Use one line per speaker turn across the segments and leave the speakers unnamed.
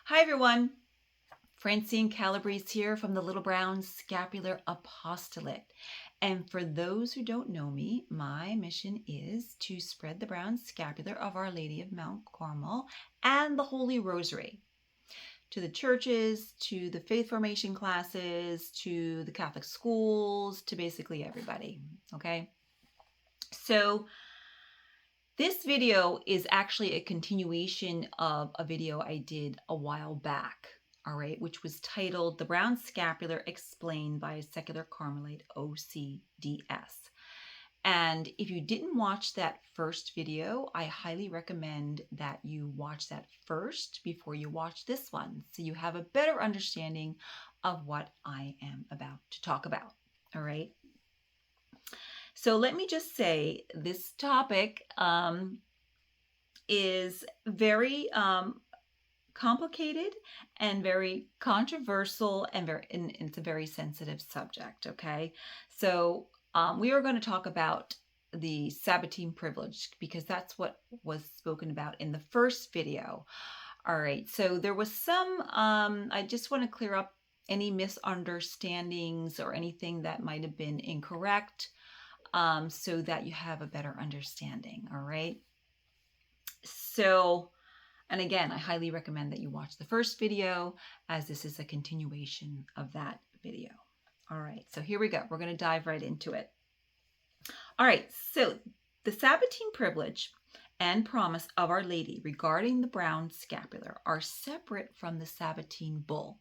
Hi everyone, Francine Calabrese here from the Little Brown Scapular Apostolate. And for those who don't know me, my mission is to spread the brown scapular of Our Lady of Mount Carmel and the Holy Rosary to the churches, to the faith formation classes, to the Catholic schools, to basically everybody, okay? So this video is actually a continuation of a video I did a while back, all right, which was titled The Brown Scapular Explained by a Secular Carmelite, OCDS. And if you didn't watch that first video, I highly recommend that you watch that first before you watch this one, so you have a better understanding of what I am about to talk about, all right? So let me just say this topic is very complicated and very controversial, and it's a very sensitive subject, okay? So we are going to talk about the Sabbatine Privilege because that's what was spoken about in the first video. All right, so there was some, I just want to clear up any misunderstandings or anything that might have been incorrect, so that you have a better understanding, all right? So, and again, I highly recommend that you watch the first video, as this is a continuation of that video. All right, so here we go. We're going to dive right into it. All right, so the Sabbatine Privilege and promise of Our Lady regarding the brown scapular are separate from the Sabbatine Bull.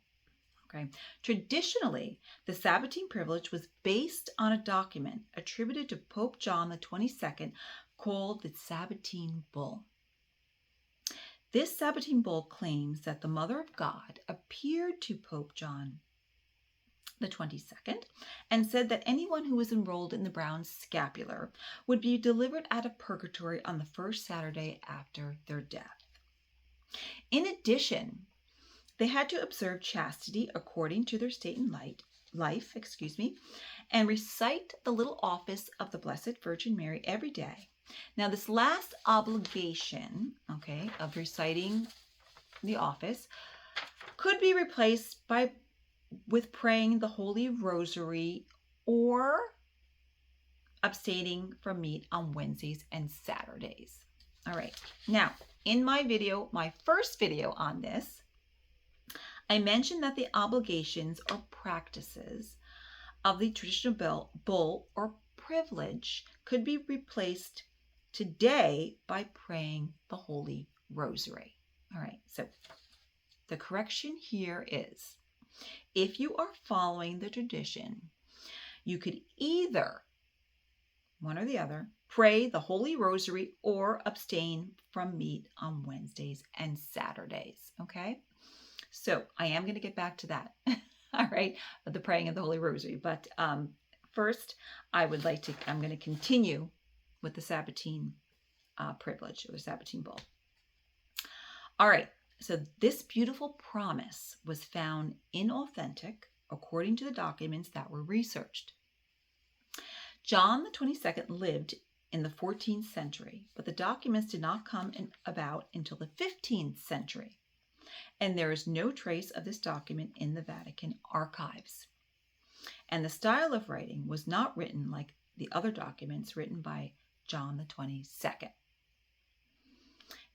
Okay. Traditionally, the Sabbatine Privilege was based on a document attributed to Pope John the 22nd called the Sabbatine Bull. This Sabbatine Bull claims that the Mother of God appeared to Pope John the 22nd and said that anyone who was enrolled in the brown scapular would be delivered out of purgatory on the first Saturday after their death. In addition, they had to observe chastity according to their state in life, and recite the little office of the Blessed Virgin Mary every day. Now, this last obligation, okay, of reciting the office could be replaced with praying the Holy Rosary or abstaining from meat on Wednesdays and Saturdays. All right. Now, in my video, my first video on this, I mentioned that the obligations or practices of the traditional bull or privilege could be replaced today by praying the Holy Rosary. All right, so the correction here is, if you are following the tradition, you could either, one or the other, pray the Holy Rosary or abstain from meat on Wednesdays and Saturdays, okay? So I am going to get back to that, all right, the praying of the Holy Rosary. But first, I'm going to continue with the Sabbatine Privilege, or the Sabbatine Bull. All right, so this beautiful promise was found inauthentic according to the documents that were researched. John the 22nd lived in the 14th century, but the documents did not come about until the 15th century. And there is no trace of this document in the Vatican archives. And the style of writing was not written like the other documents written by John the 22nd.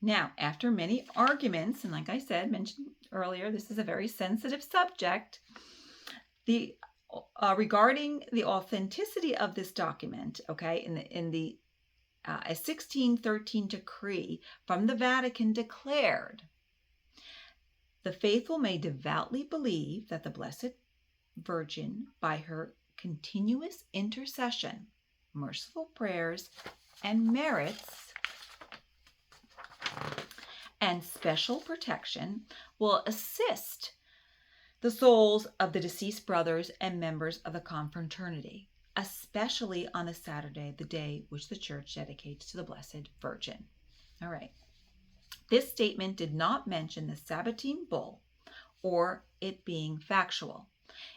Now, after many arguments, and like I said, mentioned earlier, this is a very sensitive subject, regarding the authenticity of this document, okay, in the 1613 decree from the Vatican declared, the faithful may devoutly believe that the Blessed Virgin, by her continuous intercession, merciful prayers, and merits, and special protection, will assist the souls of the deceased brothers and members of the confraternity, especially on the Saturday, the day which the Church dedicates to the Blessed Virgin. All right. This statement did not mention the Sabbatine Bull or it being factual.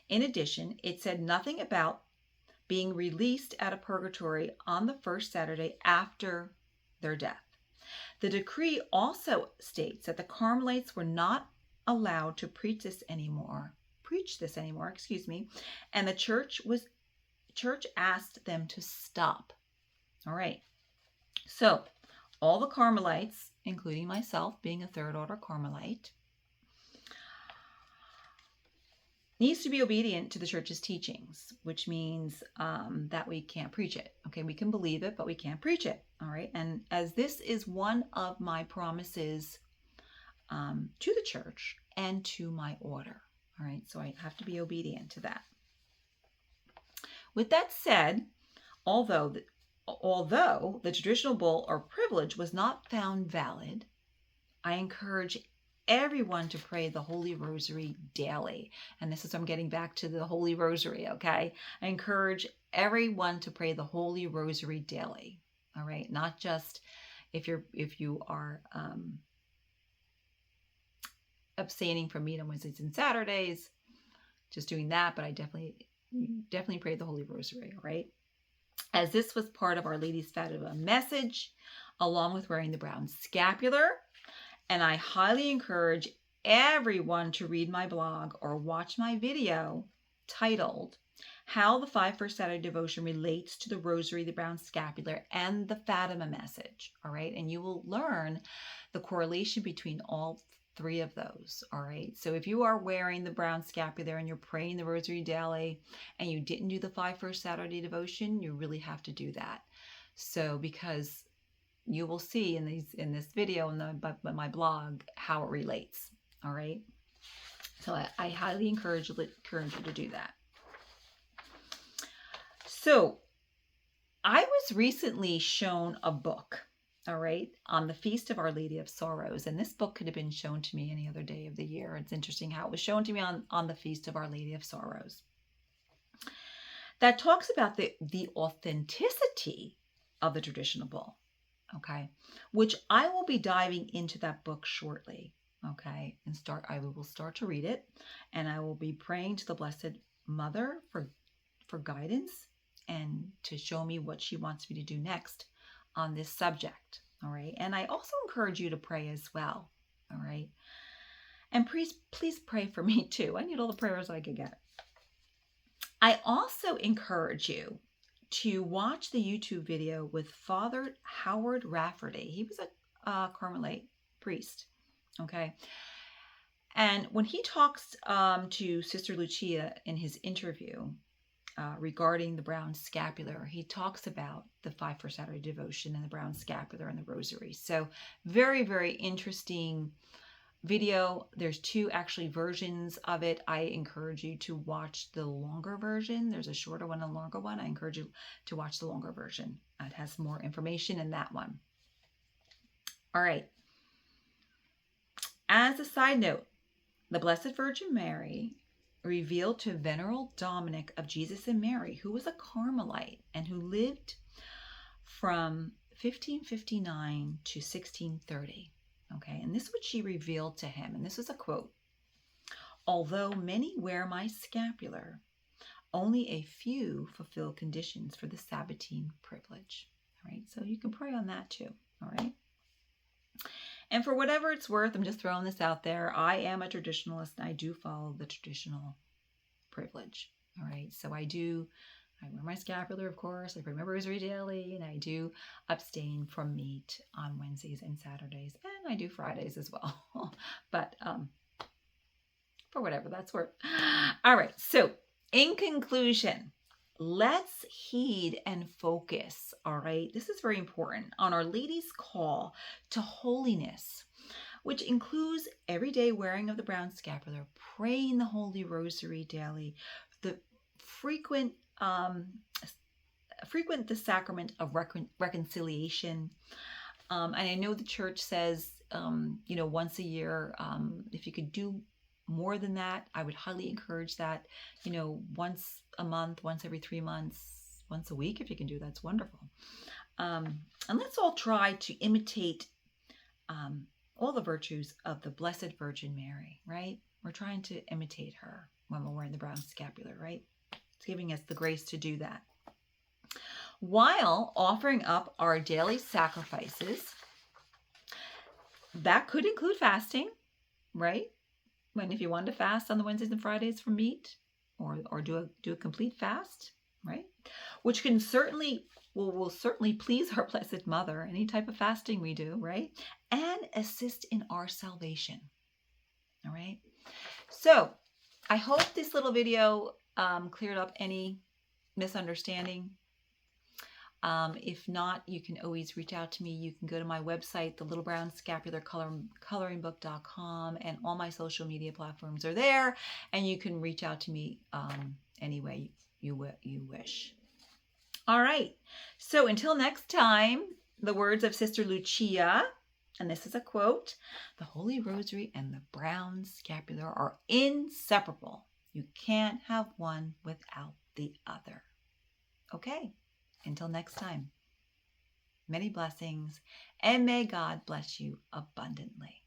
In addition, it said nothing about being released out of purgatory on the first Saturday after their death. The decree also states that the Carmelites were not allowed to preach this anymore, and the church asked them to stop. All right. So, all the Carmelites, including myself being a third order Carmelite, needs to be obedient to the church's teachings, which means that we can't preach it. Okay, we can believe it, but we can't preach it. All right, and as this is one of my promises to the church and to my order. All right, so I have to be obedient to that. With that said, although the traditional bull or privilege was not found valid, I encourage everyone to pray the Holy Rosary daily. And this is, I'm getting back to the Holy Rosary, okay? I encourage everyone to pray the Holy Rosary daily, all right? Not just if you are abstaining from meat on Wednesdays and Saturdays, just doing that, but I definitely pray the Holy Rosary, all right? As this was part of Our Lady's Fatima message, along with wearing the brown scapular. And I highly encourage everyone to read my blog or watch my video titled How the 5 First Saturday Devotion Relates to the Rosary, the Brown Scapular, and the Fatima message. All right. And you will learn the correlation between all 3 of those. All right. So if you are wearing the brown scapular and you're praying the Rosary daily and you didn't do the 5 First Saturday Devotion, you really have to do that. So because you will see in this video and my blog how it relates. All right. So I highly encourage you to do that. So I was recently shown a book, all right, on the Feast of Our Lady of Sorrows. And this book could have been shown to me any other day of the year. It's interesting how it was shown to me on the Feast of Our Lady of Sorrows. That talks about the authenticity of the traditional bull. Okay, which I will be diving into that book shortly. Okay, and I will start to read it, and I will be praying to the Blessed Mother for guidance and to show me what she wants me to do next on this subject. All right, and I also encourage you to pray as well. All right, and please pray for me too. I need all the prayers I can get. I also encourage you to watch the YouTube video with Father Howard Rafferty. He was a Carmelite priest, okay? And when he talks to Sister Lucia in his interview regarding the brown scapular, he talks about the 5 First Saturday Devotion and the brown scapular and the Rosary. So very, very interesting video. There's 2 actually versions of it. I encourage you to watch the longer version. There's a shorter one and a longer one. I encourage you to watch the longer version. It has more information in that one. All right. As a side note, the Blessed Virgin Mary revealed to Venerable Dominic of Jesus and Mary, who was a Carmelite and who lived from 1559 to 1630. Okay, and this is what she revealed to him, and this is a quote. Although many wear my scapular, only a few fulfill conditions for the Sabbatine privilege. All right, so you can pray on that too. All right. And for whatever it's worth, I'm just throwing this out there. I am a traditionalist, and I do follow the traditional privilege. All right, so I wear my scapular, of course. I pray my Rosary daily, and I do abstain from meat on Wednesdays and Saturdays, and I do Fridays as well. But for whatever that's worth. All right, so in conclusion, let's heed and focus, all right? This is very important, on Our Lady's call to holiness, which includes everyday wearing of the brown scapular, praying the Holy Rosary daily, the frequent the sacrament of reconciliation. And I know the church says, once a year, if you could do more than that, I would highly encourage that, once a month, once every 3 months, once a week, if you can do that's wonderful. And let's all try to imitate all the virtues of the Blessed Virgin Mary, right? We're trying to imitate her when we're wearing the brown scapular, right? It's giving us the grace to do that, while offering up our daily sacrifices. That could include fasting, right? when if you wanted to fast on the Wednesdays and Fridays from meat, or do a complete fast, right? Which can certainly will certainly please our Blessed Mother, any type of fasting we do, right? And assist in our salvation. All right. So I hope this little video cleared up any misunderstanding. If not, you can always reach out to me. You can go to my website, the Little Brown Scapular coloringbook.com, and all my social media platforms are there. And you can reach out to me any way you wish. All right. So until next time, the words of Sister Lucia, and this is a quote: "The Holy Rosary and the brown scapular are inseparable. You can't have one without the other." Okay. Until next time, many blessings, and may God bless you abundantly.